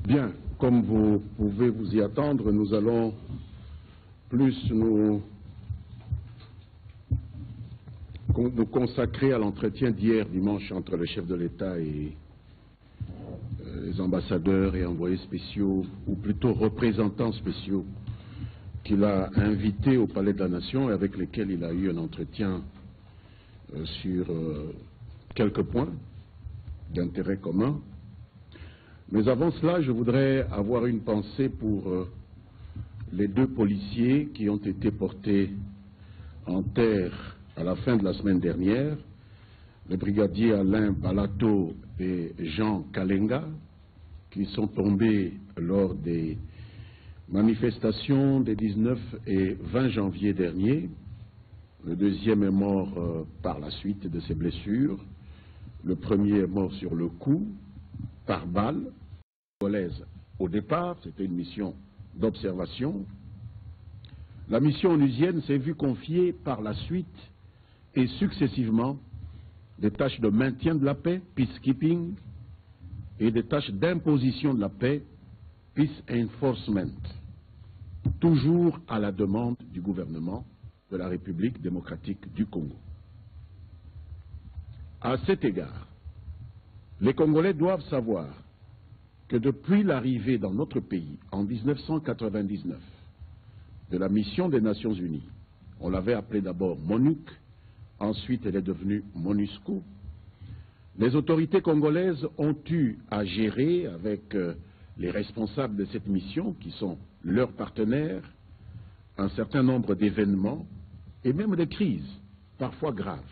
Bien, comme vous pouvez vous y attendre, nous allons plus nous consacrer à l'entretien d'hier dimanche entre le chef de l'État et les ambassadeurs et envoyés spéciaux, ou plutôt représentants spéciaux, qu'il a invités au Palais de la Nation et avec lesquels il a eu un entretien sur quelques points d'intérêt commun. Mais avant cela, je voudrais avoir une pensée pour les deux policiers qui ont été portés en terre à la fin de la semaine dernière, le brigadier Alain Balato et Jean Kalenga, qui sont tombés lors des manifestations des 19 et 20 janvier dernier. Le deuxième est mort par la suite de ses blessures. Le premier est mort sur le coup, par balle. Au départ, c'était une mission d'observation. La mission onusienne s'est vue confier par la suite et successivement des tâches de maintien de la paix, peacekeeping, et des tâches d'imposition de la paix, peace enforcement, toujours à la demande du gouvernement de la République démocratique du Congo. À cet égard, les Congolais doivent savoir que depuis l'arrivée dans notre pays, en 1999, de la mission des Nations Unies, on l'avait appelée d'abord MONUC, ensuite elle est devenue MONUSCO, les autorités congolaises ont eu à gérer avec les responsables de cette mission, qui sont leurs partenaires, un certain nombre d'événements et même des crises, parfois graves.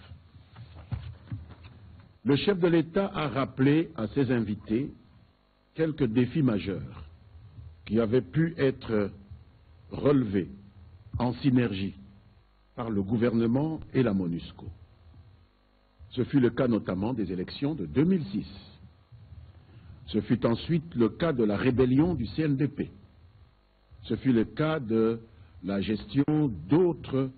Le chef de l'État a rappelé à ses invités quelques défis majeurs qui avaient pu être relevés en synergie par le gouvernement et la MONUSCO. Ce fut le cas notamment des élections de 2006. Ce fut ensuite le cas de la rébellion du CNDP. Ce fut le cas de la gestion d'autres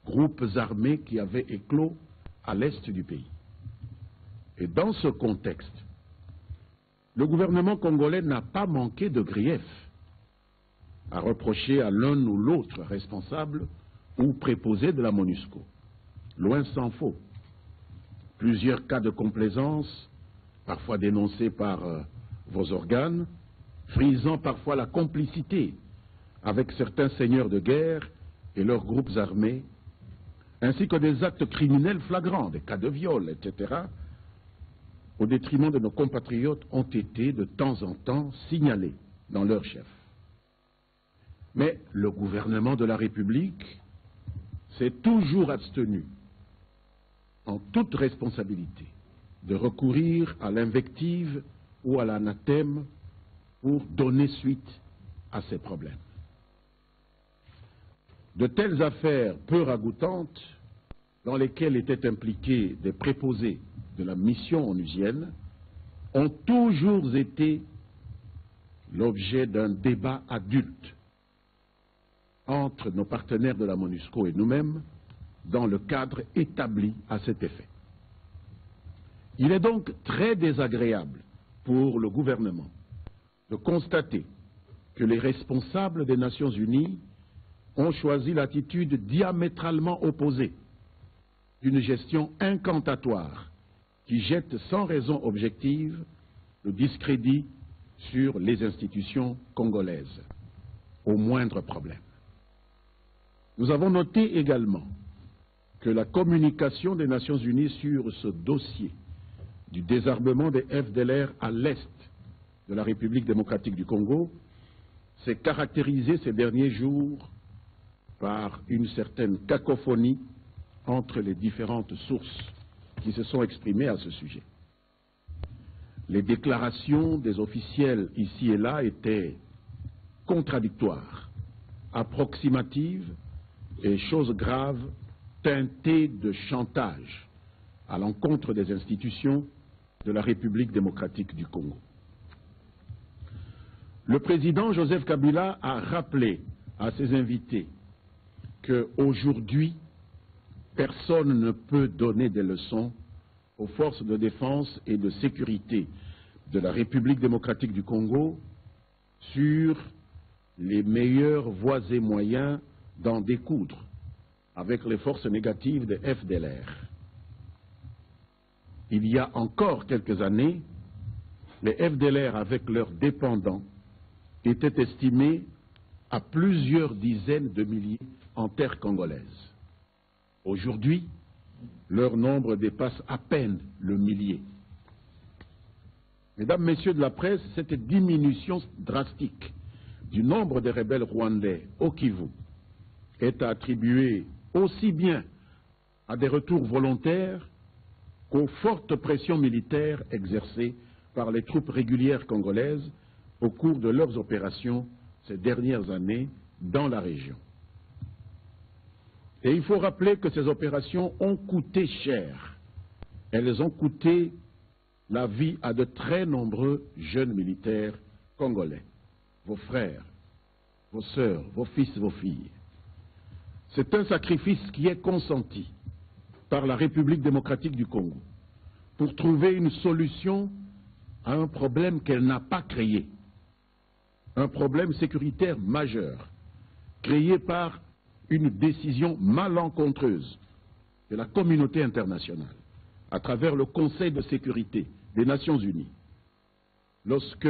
groupes armés qui avaient éclos à l'est du pays. Et dans ce contexte, le gouvernement congolais n'a pas manqué de griefs à reprocher à l'un ou l'autre responsable ou préposé de la MONUSCO. Loin s'en faut. Plusieurs cas de complaisance, parfois dénoncés par vos organes, frisant parfois la complicité avec certains seigneurs de guerre et leurs groupes armés, ainsi que des actes criminels flagrants, des cas de viol, etc., au détriment de nos compatriotes, ont été de temps en temps signalés dans leur chef. Mais le gouvernement de la République s'est toujours abstenu, en toute responsabilité, de recourir à l'invective ou à l'anathème pour donner suite à ces problèmes. De telles affaires peu ragoûtantes, dans lesquelles étaient impliqués des préposés de la mission onusienne, ont toujours été l'objet d'un débat adulte entre nos partenaires de la MONUSCO et nous-mêmes dans le cadre établi à cet effet. Il est donc très désagréable pour le gouvernement de constater que les responsables des Nations Unies ont choisi l'attitude diamétralement opposée d'une gestion incantatoire qui jette sans raison objective le discrédit sur les institutions congolaises, au moindre problème. Nous avons noté également que la communication des Nations Unies sur ce dossier du désarmement des FDLR à l'est de la République démocratique du Congo s'est caractérisée ces derniers jours par une certaine cacophonie entre les différentes sources qui se sont exprimées à ce sujet. Les déclarations des officiels ici et là étaient contradictoires, approximatives et, chose grave, teintées de chantage à l'encontre des institutions de la République démocratique du Congo. Le président Joseph Kabila a rappelé à ses invités qu'aujourd'hui, personne ne peut donner des leçons aux forces de défense et de sécurité de la République démocratique du Congo sur les meilleures voies et moyens d'en découdre avec les forces négatives de FDLR. Il y a encore quelques années, les FDLR avec leurs dépendants étaient estimés à plusieurs dizaines de milliers en terre congolaise. Aujourd'hui, leur nombre dépasse à peine le millier. Mesdames, Messieurs de la presse, cette diminution drastique du nombre de rebelles rwandais au Kivu est à attribuer aussi bien à des retours volontaires qu'aux fortes pressions militaires exercées par les troupes régulières congolaises au cours de leurs opérations ces dernières années dans la région. Et il faut rappeler que ces opérations ont coûté cher. Elles ont coûté la vie à de très nombreux jeunes militaires congolais, vos frères, vos sœurs, vos fils, vos filles. C'est un sacrifice qui est consenti par la République démocratique du Congo pour trouver une solution à un problème qu'elle n'a pas créé, un problème sécuritaire majeur, créé par une décision malencontreuse de la communauté internationale à travers le Conseil de sécurité des Nations Unies, lorsque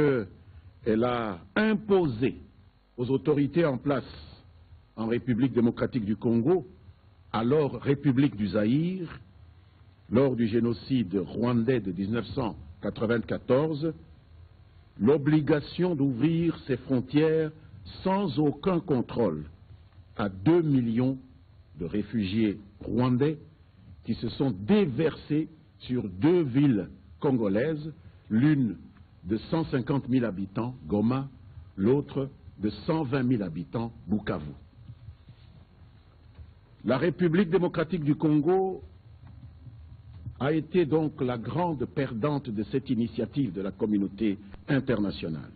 elle a imposé aux autorités en place en République démocratique du Congo, alors République du Zaïre, lors du génocide rwandais de 1994, l'obligation d'ouvrir ses frontières sans aucun contrôle à 2 millions de réfugiés rwandais qui se sont déversés sur 2 villes congolaises, l'une de 150 000 habitants, Goma, l'autre de 120 000 habitants, Bukavu. La République démocratique du Congo a été donc la grande perdante de cette initiative de la communauté internationale.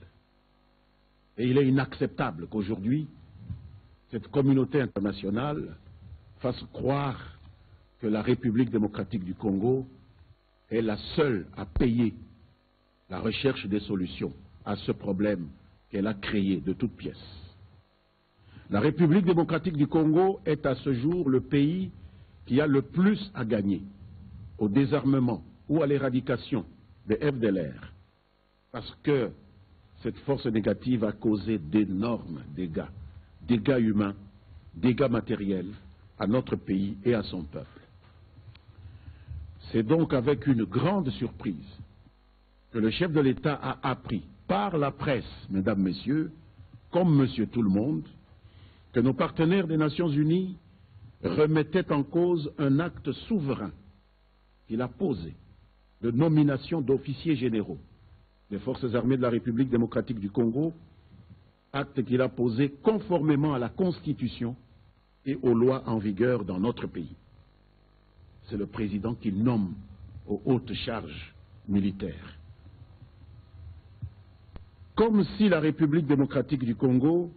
Et il est inacceptable qu'aujourd'hui, cette communauté internationale fasse croire que la République démocratique du Congo est la seule à payer la recherche des solutions à ce problème qu'elle a créé de toutes pièces. La République démocratique du Congo est à ce jour le pays qui a le plus à gagner au désarmement ou à l'éradication des FDLR, parce que cette force négative a causé d'énormes dégâts, dégâts humains, dégâts matériels à notre pays et à son peuple. C'est donc avec une grande surprise que le chef de l'État a appris par la presse, mesdames, messieurs, comme monsieur tout le monde, que nos partenaires des Nations Unies remettaient en cause un acte souverain qu'il a posé de nomination d'officiers généraux des forces armées de la République démocratique du Congo, acte qu'il a posé conformément à la Constitution et aux lois en vigueur dans notre pays. C'est le président qui nomme aux hautes charges militaires. Comme si la République démocratique du Congo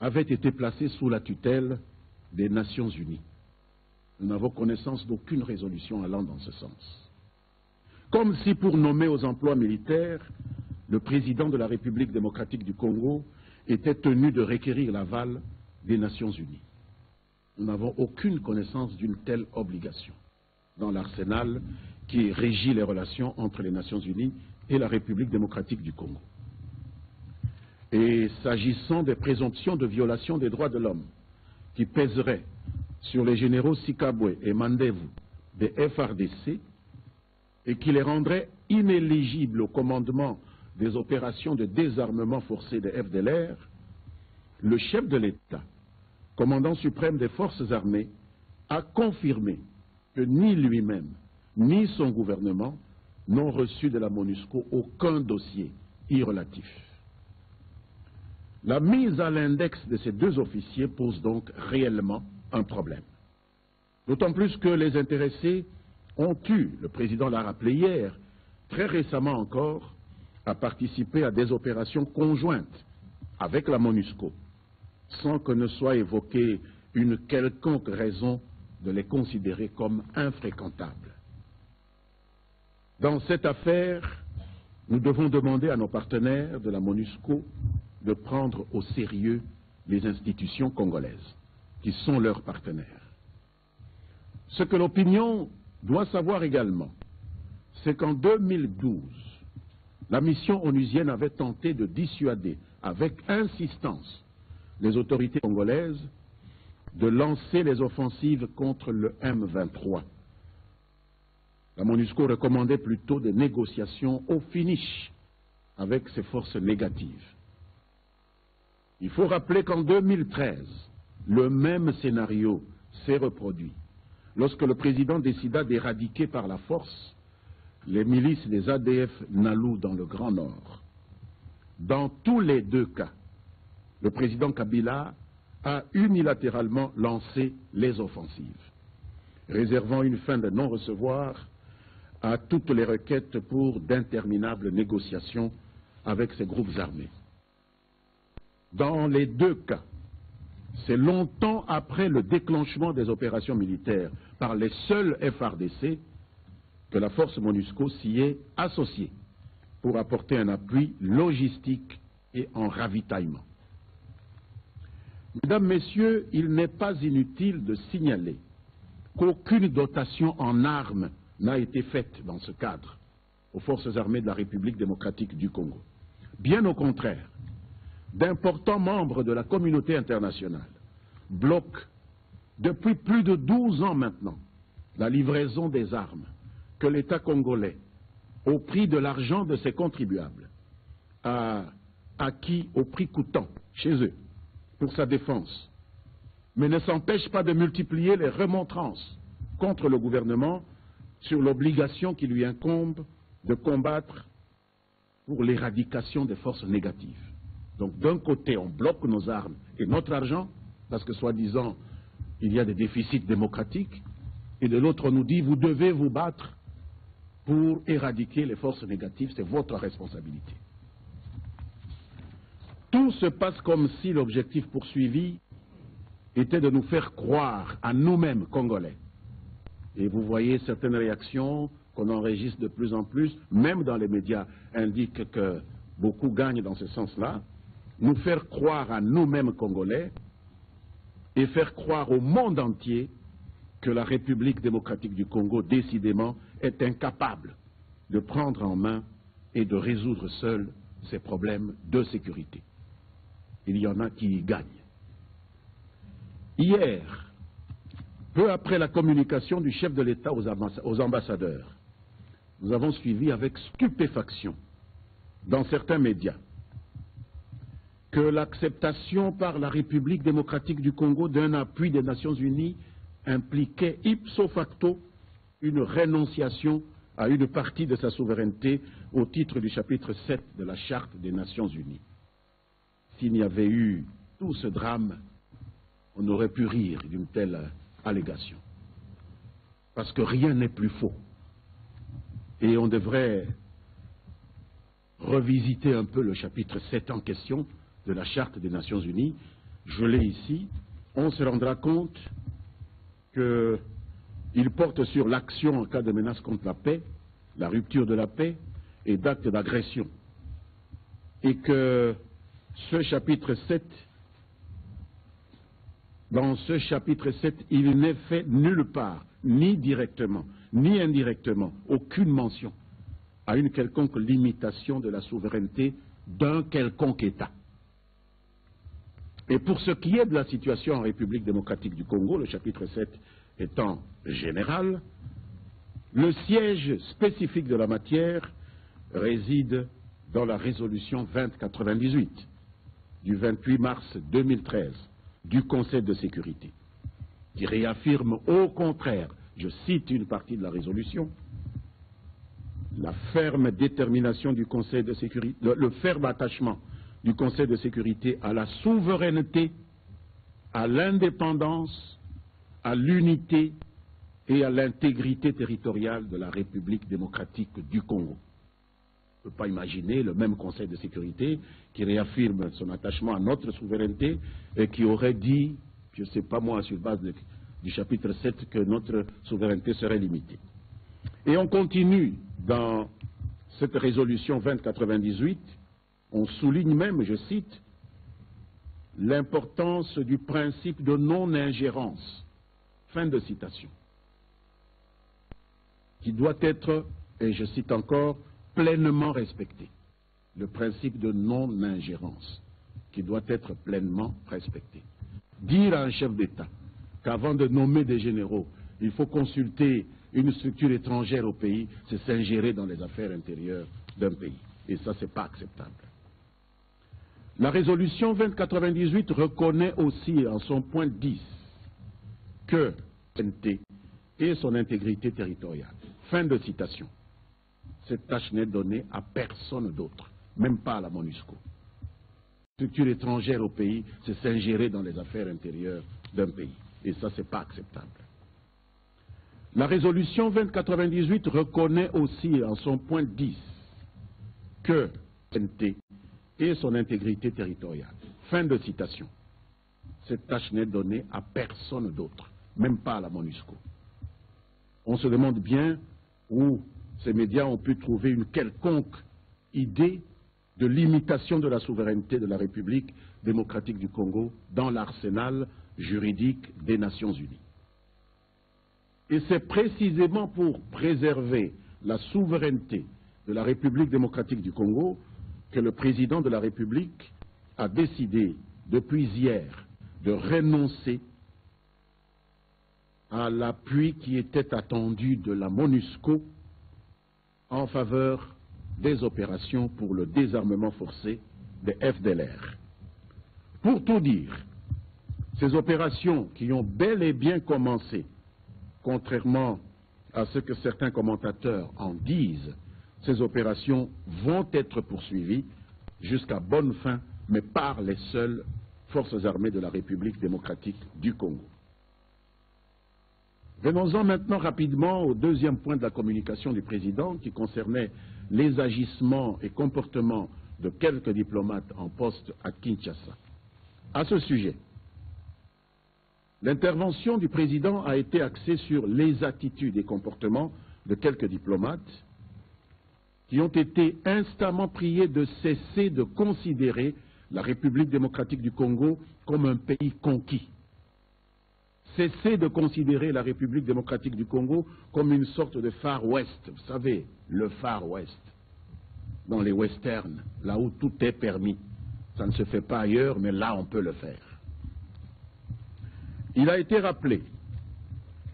avait été placée sous la tutelle des Nations Unies. Nous n'avons connaissance d'aucune résolution allant dans ce sens. Comme si pour nommer aux emplois militaires, le président de la République démocratique du Congo était tenu de requérir l'aval des Nations Unies. Nous n'avons aucune connaissance d'une telle obligation dans l'arsenal qui régit les relations entre les Nations Unies et la République démocratique du Congo. Et s'agissant des présomptions de violation des droits de l'homme qui pèseraient sur les généraux Sikabwe et Mandevu des FRDC et qui les rendraient inéligibles au commandement des opérations de désarmement forcé des FDLR, le chef de l'État, commandant suprême des forces armées, a confirmé que ni lui-même ni son gouvernement n'ont reçu de la MONUSCO aucun dossier irrelatif. La mise à l'index de ces 2 officiers pose donc réellement un problème. D'autant plus que les intéressés ont eu, le président l'a rappelé hier, très récemment encore, à participer à des opérations conjointes avec la MONUSCO, sans que ne soit évoquée une quelconque raison de les considérer comme infréquentables. Dans cette affaire, nous devons demander à nos partenaires de la MONUSCO de prendre au sérieux les institutions congolaises, qui sont leurs partenaires. Ce que l'opinion doit savoir également, c'est qu'en 2012, la mission onusienne avait tenté de dissuader avec insistance les autorités congolaises de lancer les offensives contre le M23. La MONUSCO recommandait plutôt des négociations au finish avec ces forces négatives. Il faut rappeler qu'en 2013, le même scénario s'est reproduit lorsque le président décida d'éradiquer par la force les milices des ADF Nalu dans le Grand Nord. Dans tous les deux cas, le président Kabila a unilatéralement lancé les offensives, réservant une fin de non-recevoir à toutes les requêtes pour d'interminables négociations avec ces groupes armés. Dans les deux cas, c'est longtemps après le déclenchement des opérations militaires par les seuls FARDC que la force MONUSCO s'y est associée pour apporter un appui logistique et en ravitaillement. Mesdames, Messieurs, il n'est pas inutile de signaler qu'aucune dotation en armes n'a été faite dans ce cadre aux forces armées de la République démocratique du Congo. Bien au contraire, d'importants membres de la communauté internationale bloquent depuis plus de 12 ans maintenant la livraison des armes que l'État congolais, au prix de l'argent de ses contribuables, a acquis au prix coûtant chez eux pour sa défense, mais ne s'empêche pas de multiplier les remontrances contre le gouvernement sur l'obligation qui lui incombe de combattre pour l'éradication des forces négatives. Donc d'un côté, on bloque nos armes et notre argent, parce que soi-disant, il y a des déficits démocratiques, et de l'autre, on nous dit, vous devez vous battre pour éradiquer les forces négatives, c'est votre responsabilité. Tout se passe comme si l'objectif poursuivi était de nous faire croire à nous-mêmes, Congolais. Et vous voyez certaines réactions qu'on enregistre de plus en plus, même dans les médias, indiquent que beaucoup gagnent dans ce sens-là. Nous faire croire à nous-mêmes Congolais et faire croire au monde entier que la République démocratique du Congo, décidément, est incapable de prendre en main et de résoudre seule ses problèmes de sécurité. Il y en a qui y gagnent. Hier, peu après la communication du chef de l'État aux ambassadeurs, nous avons suivi avec stupéfaction dans certains médias que l'acceptation par la République démocratique du Congo d'un appui des Nations Unies impliquait ipso facto une renonciation à une partie de sa souveraineté au titre du chapitre 7 de la Charte des Nations Unies. S'il n'y avait eu tout ce drame, on aurait pu rire d'une telle allégation. Parce que rien n'est plus faux. Et on devrait revisiter un peu le chapitre 7 en question de la Charte des Nations Unies. Je l'ai ici. On se rendra compte qu'il porte sur l'action en cas de menace contre la paix, la rupture de la paix et d'actes d'agression. Et que ce chapitre 7, dans ce chapitre 7, il n'est fait nulle part, ni directement, ni indirectement, aucune mention à une quelconque limitation de la souveraineté d'un quelconque État. Et pour ce qui est de la situation en République démocratique du Congo, le chapitre 7 étant général, le siège spécifique de la matière réside dans la résolution 2098 du 28 mars 2013 du Conseil de sécurité, qui réaffirme au contraire, je cite une partie de la résolution, la ferme détermination du Conseil de sécurité, le ferme attachement du Conseil de sécurité à la souveraineté, à l'indépendance, à l'unité et à l'intégrité territoriale de la République démocratique du Congo. On ne peut pas imaginer le même Conseil de sécurité qui réaffirme son attachement à notre souveraineté et qui aurait dit, je ne sais pas moi, sur base du chapitre 7, que notre souveraineté serait limitée. Et on continue Dans cette résolution 2098, on souligne même, je cite, l'importance du principe de non-ingérence, fin de citation, qui doit être, et je cite encore, pleinement respecté. Le principe de non-ingérence, qui doit être pleinement respecté. Dire à un chef d'État qu'avant de nommer des généraux, il faut consulter une structure étrangère au pays, c'est s'ingérer dans les affaires intérieures d'un pays. Et ça, c'est pas acceptable. La résolution 2098 reconnaît aussi en son point 10 que l'NT et son intégrité territoriale. Fin de citation. Cette tâche n'est donnée à personne d'autre, même pas à la MONUSCO. Structure étrangère au pays, c'est s'ingérer dans les affaires intérieures d'un pays. Et ça, c'est pas acceptable. La résolution 2098 reconnaît aussi en son point 10 que l'NT et son intégrité territoriale. Fin de citation. Cette tâche n'est donnée à personne d'autre, même pas à la MONUSCO. On se demande bien où ces médias ont pu trouver une quelconque idée de limitation de la souveraineté de la République démocratique du Congo dans l'arsenal juridique des Nations Unies. Et c'est précisément pour préserver la souveraineté de la République démocratique du Congo que le président de la République a décidé depuis hier de renoncer à l'appui qui était attendu de la MONUSCO en faveur des opérations pour le désarmement forcé des FDLR. Pour tout dire, ces opérations qui ont bel et bien commencé, contrairement à ce que certains commentateurs en disent, ces opérations vont être poursuivies jusqu'à bonne fin, mais par les seules forces armées de la République démocratique du Congo. Venons-en maintenant rapidement au deuxième point de la communication du président qui concernait les agissements et comportements de quelques diplomates en poste à Kinshasa. À ce sujet, l'intervention du président a été axée sur les attitudes et comportements de quelques diplomates qui ont été instamment priés de cesser de considérer la République démocratique du Congo comme un pays conquis. Cesser de considérer la République démocratique du Congo comme une sorte de Far West. Vous savez, le Far West, dans les westerns, là où tout est permis. Ça ne se fait pas ailleurs, mais là on peut le faire. Il a été rappelé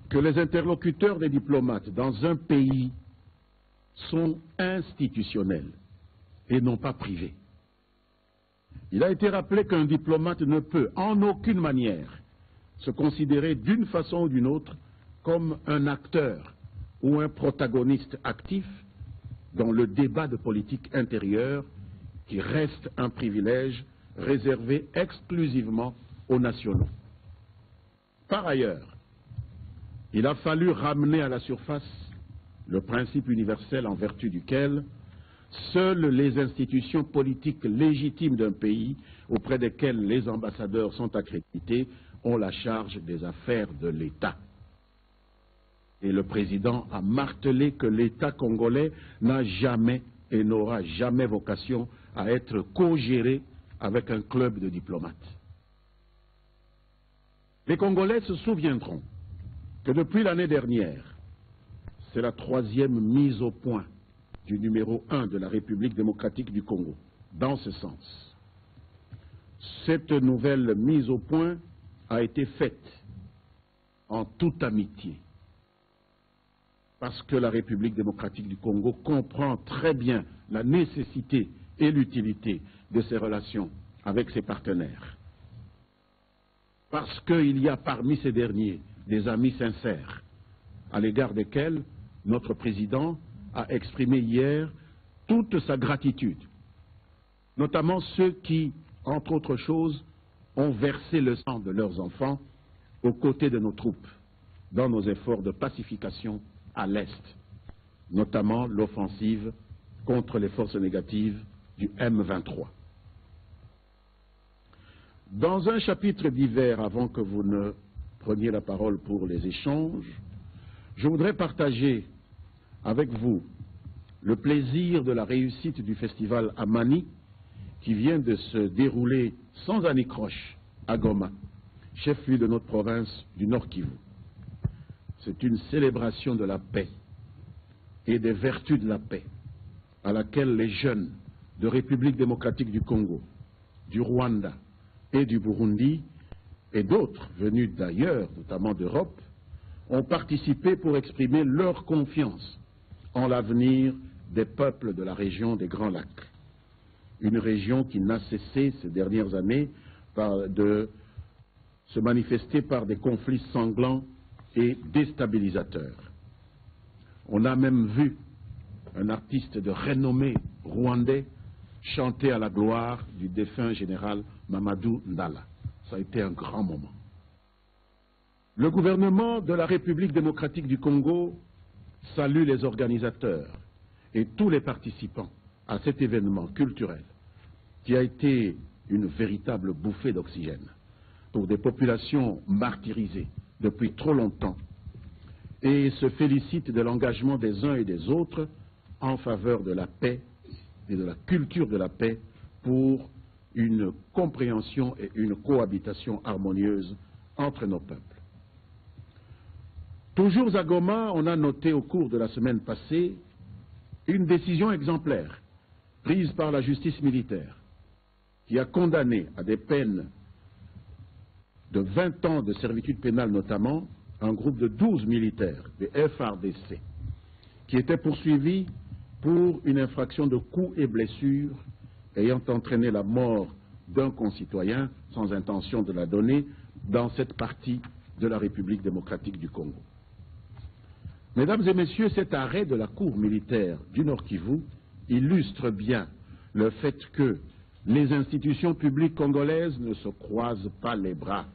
que les interlocuteurs des diplomates dans un pays sont institutionnels et non pas privés. Il a été rappelé qu'un diplomate ne peut en aucune manière se considérer d'une façon ou d'une autre comme un acteur ou un protagoniste actif dans le débat de politique intérieure qui reste un privilège réservé exclusivement aux nationaux. Par ailleurs, il a fallu ramener à la surface le principe universel en vertu duquel seules les institutions politiques légitimes d'un pays auprès desquelles les ambassadeurs sont accrédités ont la charge des affaires de l'État. Et le président a martelé que l'État congolais n'a jamais et n'aura jamais vocation à être co-géré avec un club de diplomates. Les Congolais se souviendront que depuis l'année dernière, c'est la troisième mise au point du numéro 1 de la République démocratique du Congo, dans ce sens. Cette nouvelle mise au point a été faite en toute amitié, parce que la République démocratique du Congo comprend très bien la nécessité et l'utilité de ses relations avec ses partenaires. Parce qu'il y a parmi ces derniers des amis sincères, à l'égard desquels notre président a exprimé hier toute sa gratitude, notamment ceux qui, entre autres choses, ont versé le sang de leurs enfants aux côtés de nos troupes dans nos efforts de pacification à l'Est, notamment l'offensive contre les forces négatives du M23. Dans un chapitre divers, avant que vous ne preniez la parole pour les échanges, je voudrais partager avec vous le plaisir de la réussite du festival Amani qui vient de se dérouler sans anicroche à Goma, chef-lieu de notre province du Nord Kivu. C'est une célébration de la paix et des vertus de la paix à laquelle les jeunes de République démocratique du Congo, du Rwanda et du Burundi et d'autres venus d'ailleurs, notamment d'Europe, ont participé pour exprimer leur confiance en l'avenir des peuples de la région des Grands Lacs. Une région qui n'a cessé ces dernières années de se manifester par des conflits sanglants et déstabilisateurs. On a même vu un artiste de renommée rwandais chanter à la gloire du défunt général Mamadou Ndala. Ça a été un grand moment. Le gouvernement de la République démocratique du Congo salue les organisateurs et tous les participants à cet événement culturel qui a été une véritable bouffée d'oxygène pour des populations martyrisées depuis trop longtemps et se félicite de l'engagement des uns et des autres en faveur de la paix et de la culture de la paix pour une compréhension et une cohabitation harmonieuse entre nos peuples. Toujours à Goma, on a noté au cours de la semaine passée une décision exemplaire prise par la justice militaire qui a condamné à des peines de 20 ans de servitude pénale notamment un groupe de 12 militaires des FARDC qui étaient poursuivis pour une infraction de coups et blessures ayant entraîné la mort d'un concitoyen sans intention de la donner dans cette partie de la République démocratique du Congo. Mesdames et messieurs, cet arrêt de la Cour militaire du Nord Kivu illustre bien le fait que les institutions publiques congolaises ne se croisent pas les bras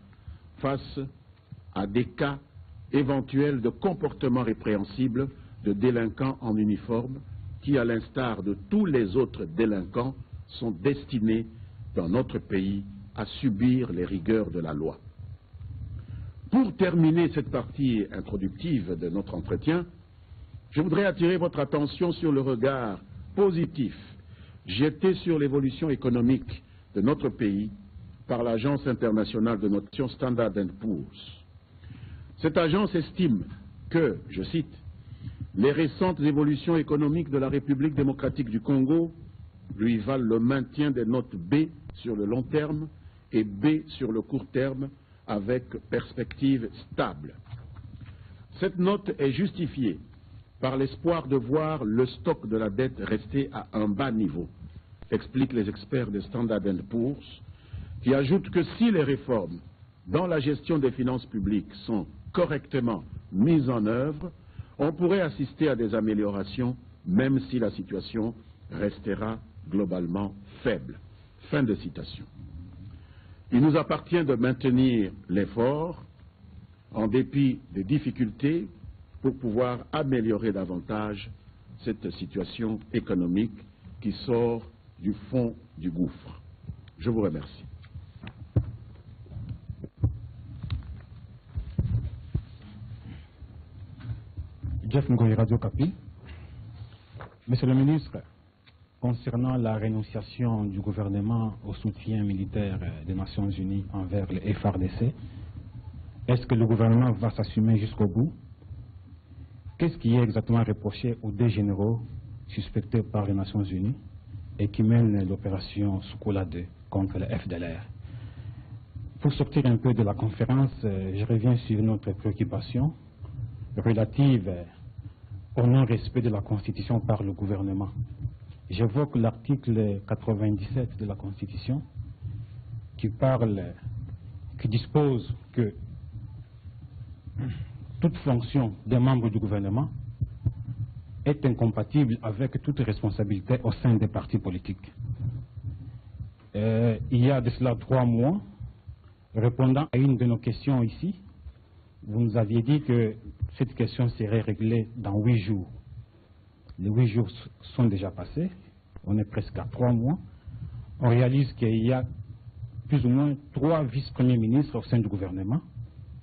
face à des cas éventuels de comportements répréhensibles de délinquants en uniforme qui, à l'instar de tous les autres délinquants, sont destinés dans notre pays à subir les rigueurs de la loi. Pour terminer cette partie introductive de notre entretien, je voudrais attirer votre attention sur le regard positif jeté sur l'évolution économique de notre pays par l'Agence internationale de notation Standard & Poor's. Cette agence estime que, je cite, les récentes évolutions économiques de la République démocratique du Congo lui valent le maintien des notes B sur le long terme et B sur le court terme avec perspective stable. Cette note est justifiée par l'espoir de voir le stock de la dette rester à un bas niveau, expliquent les experts de Standard & Poor's, qui ajoutent que si les réformes dans la gestion des finances publiques sont correctement mises en œuvre, on pourrait assister à des améliorations, même si la situation restera globalement faible. Fin de citation. Il nous appartient de maintenir l'effort, en dépit des difficultés, pour pouvoir améliorer davantage cette situation économique qui sort du fond du gouffre. Je vous remercie. Jeff Ngoyi, Radio Kapi. Monsieur le ministre, concernant la rénonciation du gouvernement au soutien militaire des Nations Unies envers les FARDC, est-ce que le gouvernement va s'assumer jusqu'au bout? Qu'est-ce qui est exactement reproché aux deux généraux suspectés par les Nations Unies et qui mènent l'opération Soukola 2 contre le FDLR? Pour sortir un peu de la conférence, je reviens sur notre préoccupation relative au non-respect de la Constitution par le gouvernement. J'évoque l'article 97 de la Constitution qui dispose que toute fonction des membres du gouvernement est incompatible avec toute responsabilité au sein des partis politiques. Il y a de cela 3 mois, répondant à une de nos questions ici, vous nous aviez dit que cette question serait réglée dans 8 jours. Les 8 jours sont déjà passés, on est presque à 3 mois. On réalise qu'il y a plus ou moins 3 vice-premiers ministres au sein du gouvernement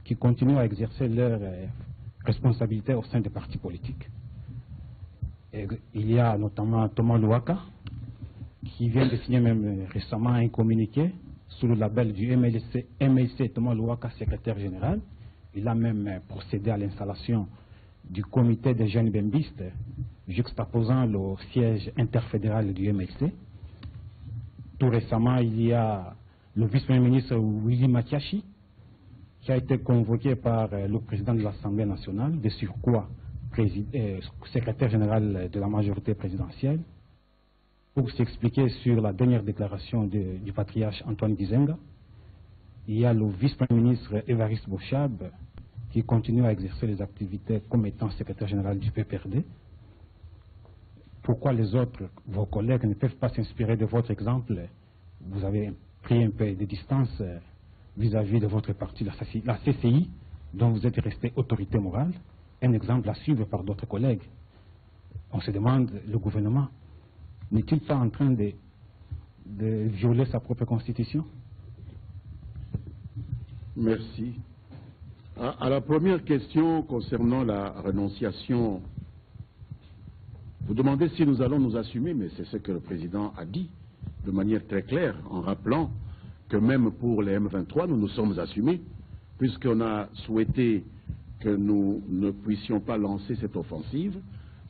qui continuent à exercer leurs responsabilités au sein des partis politiques. il y a notamment Thomas Louaka, qui vient de signer même récemment un communiqué sous le label du MLC Thomas Louaka, secrétaire général. Il a même procédé à l'installation du comité des jeunes bembistes, juxtaposant le siège interfédéral du MLC. Tout récemment, il y a le vice-premier ministre Willy Matiachi, qui a été convoqué par le président de l'Assemblée nationale, de surcroît secrétaire général de la majorité présidentielle, pour s'expliquer sur la dernière déclaration du patriarche Antoine Gizenga. Il y a le vice-premier ministre Évariste Bochab, qui continue à exercer les activités comme étant secrétaire général du PPRD. Pourquoi les autres, vos collègues, ne peuvent pas s'inspirer de votre exemple? Vous avez pris un peu de distance vis-à-vis de votre parti, la CCI, dont vous êtes resté autorité morale, un exemple à suivre par d'autres collègues. On se demande, le gouvernement n'est-il pas en train de violer sa propre constitution? Merci. À la première question concernant la renonciation, vous demandez si nous allons nous assumer, mais c'est ce que le président a dit de manière très claire, en rappelant que même pour les M23, nous nous sommes assumés, puisqu'on a souhaité que nous ne puissions pas lancer cette offensive.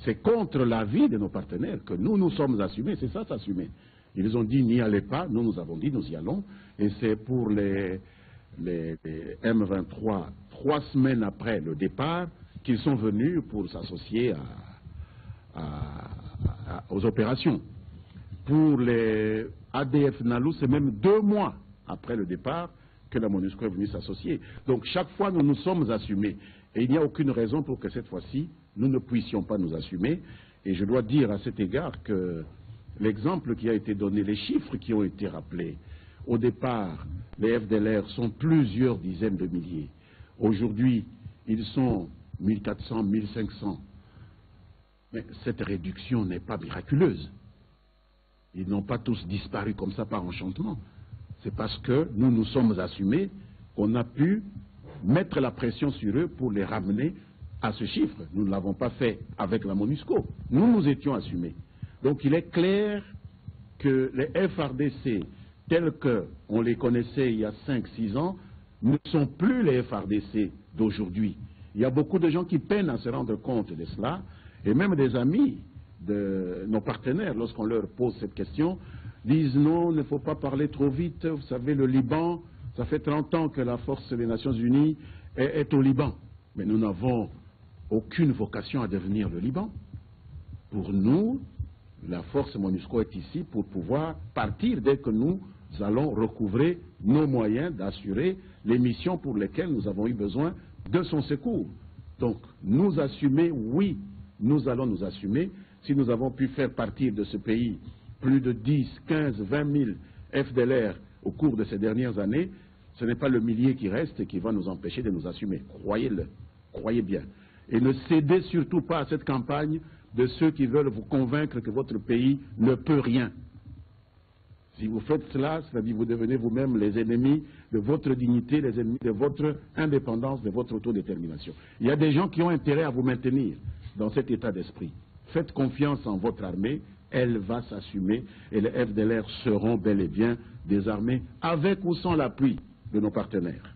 C'est contre l'avis de nos partenaires que nous nous sommes assumés, c'est ça s'assumer. Ils ont dit n'y allez pas, nous avons dit nous y allons, et c'est pour les M23, 3 semaines après le départ, qu'ils sont venus pour s'associer aux opérations. Pour les ADF Nalou, c'est même 2 mois après le départ que la MONUSCO est venue s'associer. Donc chaque fois, nous nous sommes assumés. Et il n'y a aucune raison pour que cette fois-ci, nous ne puissions pas nous assumer. Et je dois dire à cet égard que l'exemple qui a été donné, les chiffres qui ont été rappelés, au départ, les FDLR sont plusieurs dizaines de milliers. Aujourd'hui, ils sont 1400, 1500. Mais cette réduction n'est pas miraculeuse. Ils n'ont pas tous disparu comme ça par enchantement. C'est parce que nous nous sommes assumés qu'on a pu mettre la pression sur eux pour les ramener à ce chiffre. Nous ne l'avons pas fait avec la MONUSCO. Nous nous étions assumés. Donc il est clair que les FRDC, tels qu'on les connaissait il y a 5-6 ans, ne sont plus les FRDC d'aujourd'hui. Il y a beaucoup de gens qui peinent à se rendre compte de cela, et même des amis de nos partenaires, lorsqu'on leur pose cette question, disent non, il ne faut pas parler trop vite. Vous savez, le Liban, ça fait 30 ans que la force des Nations Unies est au Liban. Mais nous n'avons aucune vocation à devenir le Liban. Pour nous, la force MONUSCO est ici pour pouvoir partir dès que nous allons recouvrer nos moyens d'assurer les missions pour lesquelles nous avons eu besoin de son secours. Donc, nous assumer, oui, nous allons nous assumer. Si nous avons pu faire partir de ce pays plus de 10, 15, 20 000 FDLR au cours de ces dernières années, ce n'est pas le millier qui reste qui va nous empêcher de nous assumer. Croyez-le, croyez bien. Et ne cédez surtout pas à cette campagne de ceux qui veulent vous convaincre que votre pays ne peut rien. Si vous faites cela, c'est-à-dire vous devenez vous-même les ennemis de votre dignité, les ennemis de votre indépendance, de votre autodétermination. Il y a des gens qui ont intérêt à vous maintenir dans cet état d'esprit. Faites confiance en votre armée, elle va s'assumer et les FDLR seront bel et bien des armées avec ou sans l'appui de nos partenaires.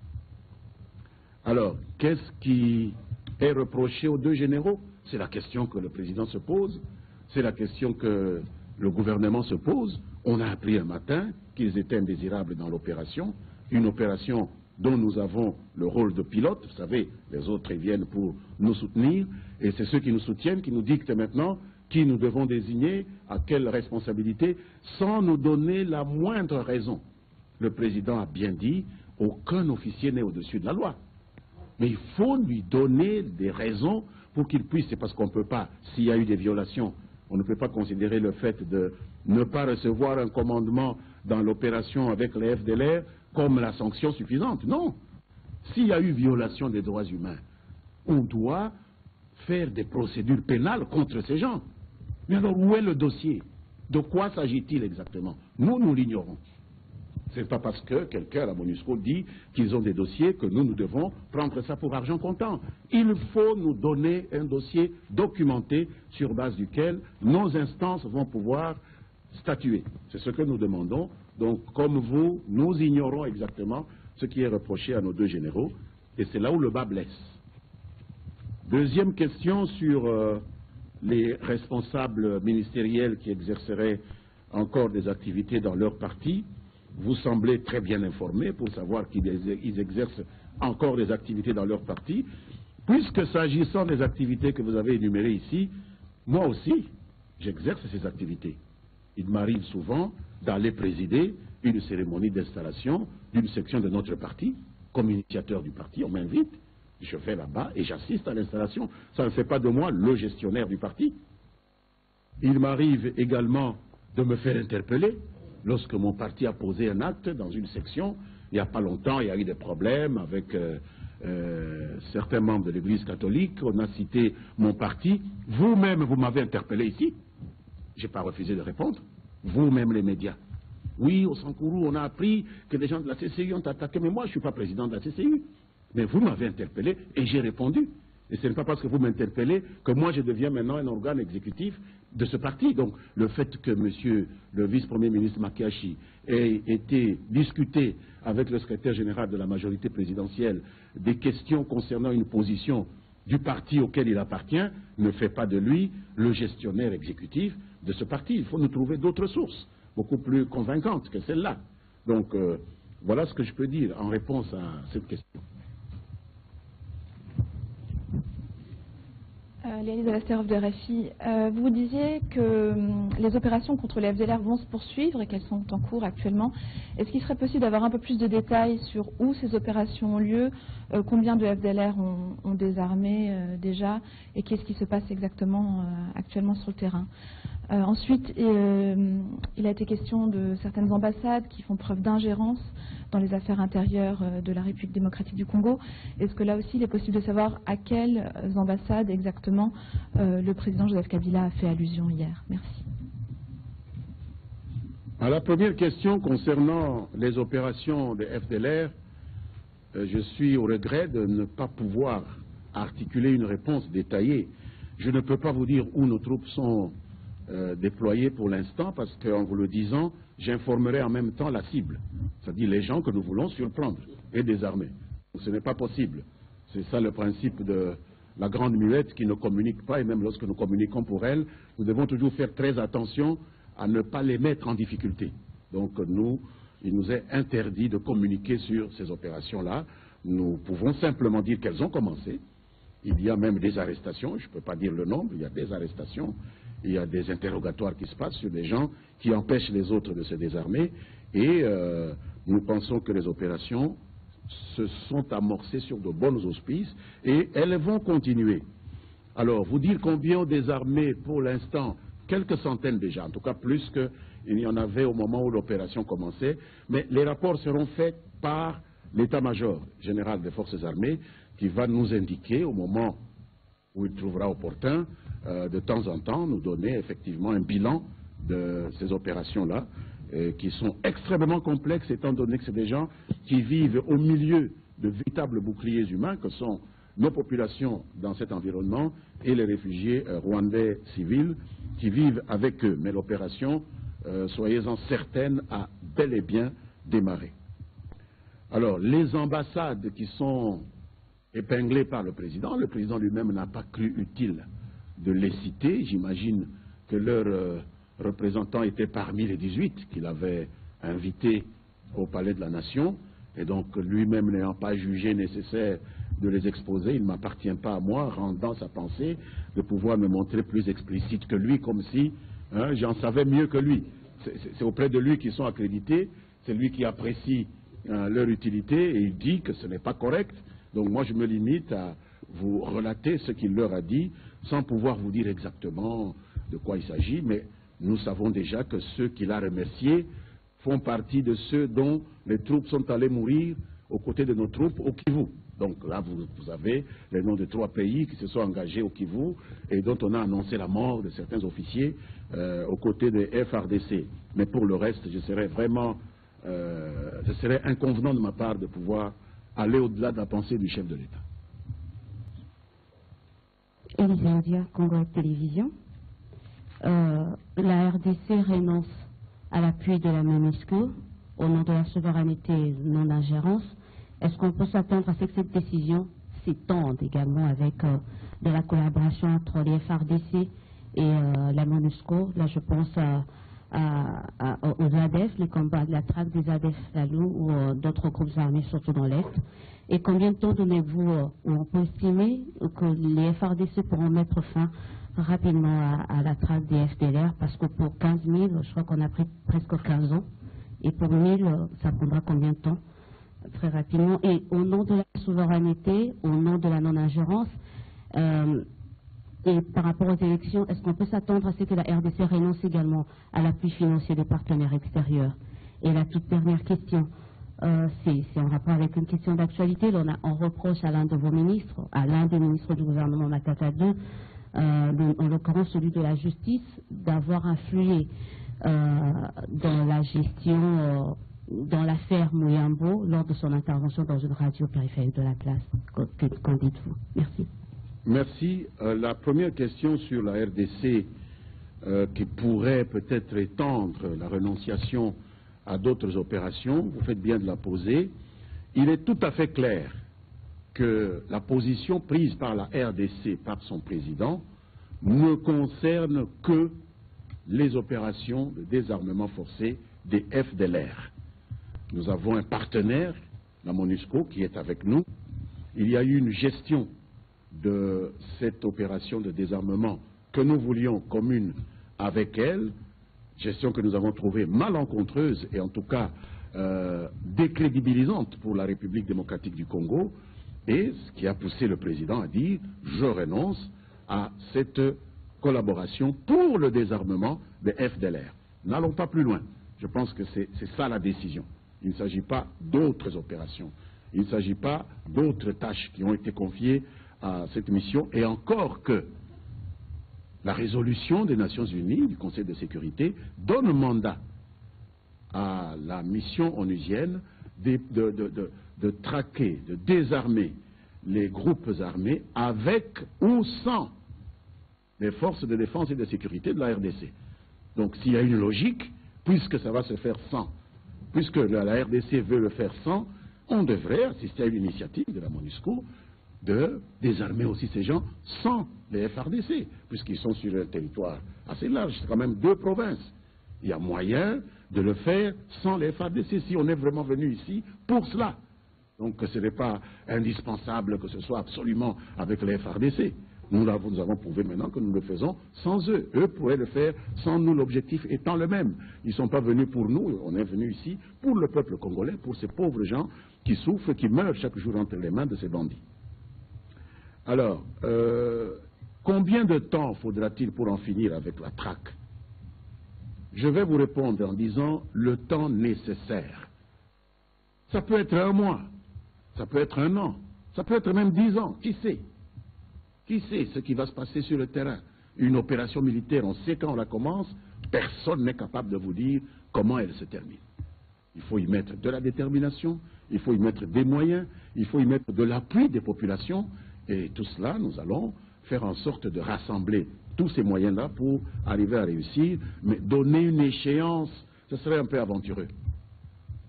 Alors, qu'est-ce qui est reproché aux 2 généraux? C'est la question que le président se pose, c'est la question que le gouvernement se pose. On a appris un matin qu'ils étaient indésirables dans l'opération, une opération dont nous avons le rôle de pilote. Vous savez, les autres ils viennent pour nous soutenir, et c'est ceux qui nous soutiennent qui nous dictent maintenant qui nous devons désigner, à quelle responsabilité, sans nous donner la moindre raison. Le président a bien dit, aucun officier n'est au-dessus de la loi. Mais il faut lui donner des raisons pour qu'il puisse, c'est parce qu'on ne peut pas, s'il y a eu des violations, on ne peut pas considérer le fait de ne pas recevoir un commandement dans l'opération avec les FDLR comme la sanction suffisante. Non. S'il y a eu violation des droits humains, on doit faire des procédures pénales contre ces gens. Mais alors où est le dossier? De quoi s'agit-il exactement? Nous l'ignorons. Ce n'est pas parce que quelqu'un à la MONUSCO dit qu'ils ont des dossiers que nous devons prendre ça pour argent comptant. Il faut nous donner un dossier documenté sur base duquel nos instances vont pouvoir statuer. C'est ce que nous demandons. Donc, comme vous, nous ignorons exactement ce qui est reproché à nos deux généraux. Et c'est là où le bas blesse. Deuxième question sur les responsables ministériels qui exerceraient encore des activités dans leur parti. Vous semblez très bien informés pour savoir qu'ils exercent encore des activités dans leur parti. Puisque s'agissant des activités que vous avez énumérées ici, moi aussi, j'exerce ces activités. Il m'arrive souvent d'aller présider une cérémonie d'installation d'une section de notre parti. Comme initiateur du parti, on m'invite. Je vais là-bas et j'assiste à l'installation. Ça ne fait pas de moi le gestionnaire du parti. Il m'arrive également de me faire interpeller lorsque mon parti a posé un acte dans une section. Il n'y a pas longtemps, il y a eu des problèmes avec certains membres de l'Église catholique. On a cité mon parti. Vous-même, vous m'avez interpellé ici. Je n'ai pas refusé de répondre. Vous-même, les médias. Oui, au Sankourou, on a appris que des gens de la CCI ont attaqué. Mais moi, je ne suis pas président de la CCI. Mais vous m'avez interpellé et j'ai répondu. Et ce n'est pas parce que vous m'interpellez que moi je deviens maintenant un organe exécutif de ce parti. Donc le fait que monsieur le vice-premier ministre Makiashi ait été discuté avec le secrétaire général de la majorité présidentielle des questions concernant une position du parti auquel il appartient ne fait pas de lui le gestionnaire exécutif de ce parti. Il faut nous trouver d'autres sources beaucoup plus convaincantes que celle-là. Donc voilà ce que je peux dire en réponse à cette question. Léalise Alasterov de RFI, vous disiez que les opérations contre les FDLR vont se poursuivre et qu'elles sont en cours actuellement. Est-ce qu'il serait possible d'avoir un peu plus de détails sur où ces opérations ont lieu, combien de FDLR ont désarmé déjà et qu'est-ce qui se passe exactement actuellement sur le terrain? Ensuite, il a été question de certaines ambassades qui font preuve d'ingérence dans les affaires intérieures de la République démocratique du Congo. Est-ce que là aussi, il est possible de savoir à quelles ambassades exactement le président Joseph Kabila a fait allusion hier? Merci. À la première question concernant les opérations des FDLR, je suis au regret de ne pas pouvoir articuler une réponse détaillée. Je ne peux pas vous dire où nos troupes sont déployés pour l'instant parce qu'en vous le disant, j'informerai en même temps la cible, c'est-à-dire les gens que nous voulons surprendre et désarmer. Ce n'est pas possible. C'est ça le principe de la grande muette qui ne communique pas et même lorsque nous communiquons pour elle, nous devons toujours faire très attention à ne pas les mettre en difficulté. Donc il nous est interdit de communiquer sur ces opérations-là. Nous pouvons simplement dire qu'elles ont commencé. Il y a même des arrestations, je ne peux pas dire le nombre, il y a des arrestations. Il y a des interrogatoires qui se passent sur des gens qui empêchent les autres de se désarmer et nous pensons que les opérations se sont amorcées sur de bons auspices et elles vont continuer. Alors, vous dire combien ont désarmé pour l'instant, quelques centaines déjà, en tout cas plus qu'il y en avait au moment où l'opération commençait, mais les rapports seront faits par l'état-major général des forces armées qui va nous indiquer au moment où il trouvera opportun, de temps en temps, nous donner effectivement un bilan de ces opérations-là, qui sont extrêmement complexes, étant donné que c'est des gens qui vivent au milieu de véritables boucliers humains, que sont nos populations dans cet environnement, et les réfugiés rwandais civils qui vivent avec eux. Mais l'opération, soyez-en certaines, a bel et bien démarré. Alors, les ambassades qui sont épinglées par le président lui-même n'a pas cru utile de les citer. J'imagine que leurs représentants étaient parmi les 18 qu'il avait invités au Palais de la Nation, et donc lui-même n'ayant pas jugé nécessaire de les exposer, il ne m'appartient pas à moi, rendant sa pensée, de pouvoir me montrer plus explicite que lui, comme si j'en savais mieux que lui. C'est auprès de lui qu'ils sont accrédités, c'est lui qui apprécie leur utilité, et il dit que ce n'est pas correct. Donc moi je me limite à vous relater ce qu'il leur a dit, sans pouvoir vous dire exactement de quoi il s'agit, mais nous savons déjà que ceux qu'il a remerciés font partie de ceux dont les troupes sont allées mourir aux côtés de nos troupes au Kivu. Donc là, vous avez les noms de 3 pays qui se sont engagés au Kivu et dont on a annoncé la mort de certains officiers aux côtés des FARDC. Mais pour le reste, je serais vraiment ce serait inconvenant de ma part de pouvoir aller au-delà de la pensée du chef de l'État. Élise India, Congo Télévision. La RDC renonce à l'appui de la MONUSCO au nom de la souveraineté et non-ingérence. Est-ce qu'on peut s'attendre à ce que cette décision s'étende également avec de la collaboration entre les FARDC et la MONUSCO? Là, je pense aux ADF, le combat de la traque des ADF Lalou ou d'autres groupes armés, surtout dans l'Est. Et combien de temps donnez-vous, ou on peut estimer que les FARDC pourront mettre fin rapidement à la traque des FDLR? Parce que pour 15 000, je crois qu'on a pris presque 15 ans. Et pour 1000, ça prendra combien de temps? Très rapidement. Et au nom de la souveraineté, au nom de la non-ingérence, et par rapport aux élections, est-ce qu'on peut s'attendre à ce que la RDC renonce également à l'appui financier des partenaires extérieurs? Et la toute dernière question, c'est en rapport avec une question d'actualité. On reproche à l'un de vos ministres, à l'un des ministres du gouvernement Matata II, en l'occurrence celui de la justice, d'avoir influé dans la gestion, dans l'affaire Mouyambo, lors de son intervention dans une radio périphérique de la place. Qu'en dites-vous? Merci. Merci. La première question sur la RDC qui pourrait peut-être étendre la renonciation à d'autres opérations, vous faites bien de la poser. Il est tout à fait clair que la position prise par la RDC, par son président, ne concerne que les opérations de désarmement forcé des FDLR. Nous avons un partenaire, la MONUSCO, qui est avec nous. Il y a eu une gestion de cette opération de désarmement que nous voulions commune avec elle, gestion que nous avons trouvée malencontreuse et en tout cas décrédibilisante pour la République démocratique du Congo, et ce qui a poussé le président à dire « je renonce à cette collaboration pour le désarmement des FDLR ». N'allons pas plus loin. Je pense que c'est ça la décision. Il ne s'agit pas d'autres opérations. Il ne s'agit pas d'autres tâches qui ont été confiées à cette mission, et encore que la résolution des Nations Unies, du Conseil de sécurité, donne mandat à la mission onusienne de traquer, de désarmer les groupes armés avec ou sans les forces de défense et de sécurité de la RDC. Donc s'il y a une logique, puisque ça va se faire sans, puisque la RDC veut le faire sans, on devrait assister à une initiative de la MONUSCO de désarmer aussi ces gens sans les FARDC, puisqu'ils sont sur un territoire assez large, c'est quand même 2 provinces. Il y a moyen de le faire sans les FARDC si on est vraiment venu ici pour cela. Donc ce n'est pas indispensable que ce soit absolument avec les FARDC. Nous avons prouvé maintenant que nous le faisons sans eux. Eux pourraient le faire sans nous, l'objectif étant le même. Ils ne sont pas venus pour nous, on est venu ici pour le peuple congolais, pour ces pauvres gens qui souffrent, qui meurent chaque jour entre les mains de ces bandits. Alors, combien de temps faudra-t-il pour en finir avec la traque? Je vais vous répondre en disant le temps nécessaire. Ça peut être 1 mois, ça peut être 1 an, ça peut être même 10 ans, qui sait? Qui sait ce qui va se passer sur le terrain? Une opération militaire, on sait quand on la commence, personne n'est capable de vous dire comment elle se termine. Il faut y mettre de la détermination, il faut y mettre des moyens, il faut y mettre de l'appui des populations, et tout cela, nous allons faire en sorte de rassembler tous ces moyens-là pour arriver à réussir, mais donner une échéance, ce serait un peu aventureux.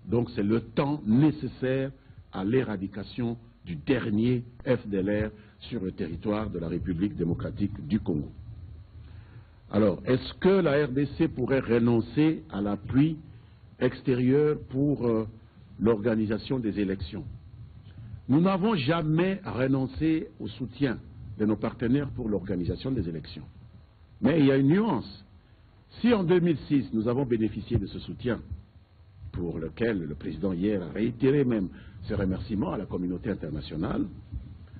Donc c'est le temps nécessaire à l'éradication du dernier FDLR sur le territoire de la République démocratique du Congo. Alors, est-ce que la RDC pourrait renoncer à l'appui extérieur pour l'organisation des élections? Nous n'avons jamais renoncé au soutien de nos partenaires pour l'organisation des élections. Mais il y a une nuance. Si en 2006, nous avons bénéficié de ce soutien, pour lequel le président hier a réitéré même ses remerciements à la communauté internationale,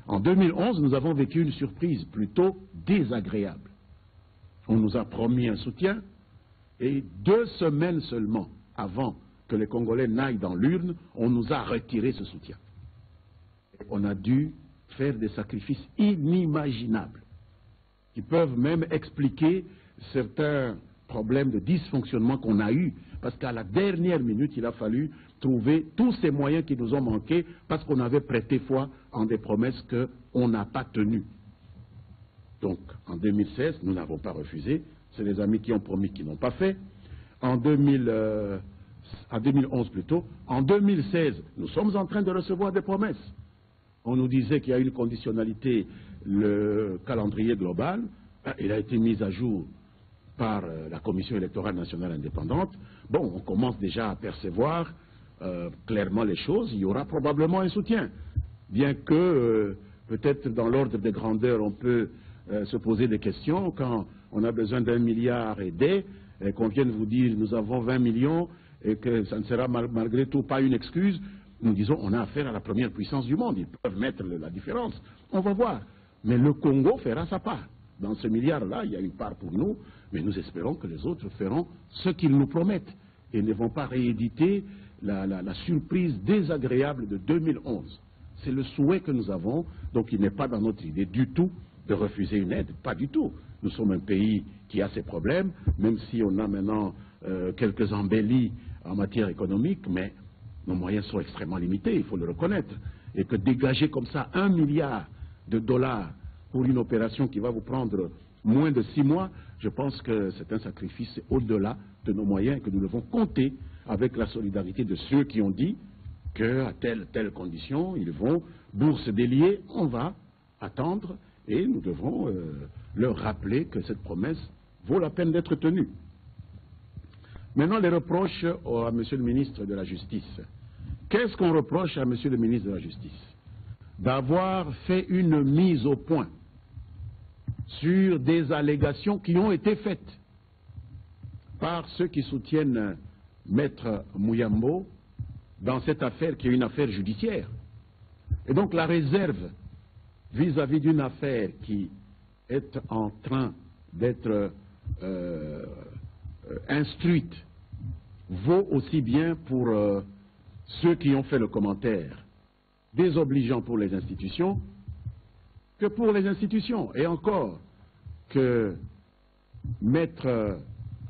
en 2011, nous avons vécu une surprise plutôt désagréable. On nous a promis un soutien et 2 semaines seulement avant que les Congolais n'aillent dans l'urne, on nous a retiré ce soutien. On a dû faire des sacrifices inimaginables qui peuvent même expliquer certains problème de dysfonctionnement qu'on a eu, parce qu'à la dernière minute, il a fallu trouver tous ces moyens qui nous ont manqué, parce qu'on avait prêté foi en des promesses qu'on n'a pas tenues. Donc, en 2016, nous n'avons pas refusé. C'est les amis qui ont promis qui n'ont pas fait. En 2011 plutôt. En 2016, nous sommes en train de recevoir des promesses. On nous disait qu'il y a une conditionnalité, le calendrier global. Il a été mis à jour par la Commission électorale nationale indépendante. Bon, on commence déjà à percevoir clairement les choses. Il y aura probablement un soutien. Bien que, peut-être dans l'ordre des grandeurs, on peut se poser des questions quand on a besoin d'1 milliard et qu'on vienne vous dire nous avons 20 millions et que ça ne sera malgré tout pas une excuse. Nous disons on a affaire à la première puissance du monde, ils peuvent mettre la différence. On va voir. Mais le Congo fera sa part. Dans ce milliard-là, il y a une part pour nous, mais nous espérons que les autres feront ce qu'ils nous promettent et ne vont pas rééditer la surprise désagréable de 2011. C'est le souhait que nous avons, donc il n'est pas dans notre idée du tout de refuser une aide, pas du tout. Nous sommes un pays qui a ses problèmes, même si on a maintenant quelques embellis en matière économique, mais nos moyens sont extrêmement limités, il faut le reconnaître. Et que dégager comme ça 1 milliard de dollars pour une opération qui va vous prendre moins de 6 mois, je pense que c'est un sacrifice au-delà de nos moyens et que nous devons compter avec la solidarité de ceux qui ont dit qu'à telle condition, ils vont bourse déliée, on va attendre et nous devons leur rappeler que cette promesse vaut la peine d'être tenue. Maintenant, les reproches à M. le ministre de la Justice. Qu'est-ce qu'on reproche à M. le ministre de la Justice? D'avoir fait une mise au point sur des allégations qui ont été faites par ceux qui soutiennent Maître Muyambo dans cette affaire qui est une affaire judiciaire. Et donc la réserve vis-à-vis d'une affaire qui est en train d'être instruite vaut aussi bien pour ceux qui ont fait le commentaire désobligeant pour les institutions que pour les institutions. Et encore que Maître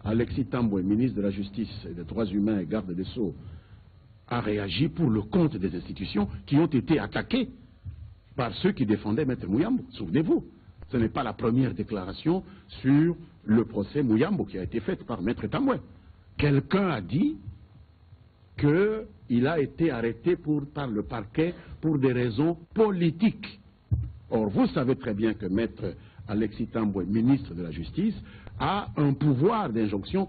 Alexis Tambwe, ministre de la Justice et des Droits humains et garde des Sceaux, a réagi pour le compte des institutions qui ont été attaquées par ceux qui défendaient Maître Muyambo. Souvenez-vous, ce n'est pas la première déclaration sur le procès Muyambo qui a été faite par Maître Tambwe. Quelqu'un a dit qu'il a été arrêté par le parquet pour des raisons politiques. Or, vous savez très bien que Maître Alexis Tambwe, ministre de la Justice, a un pouvoir d'injonction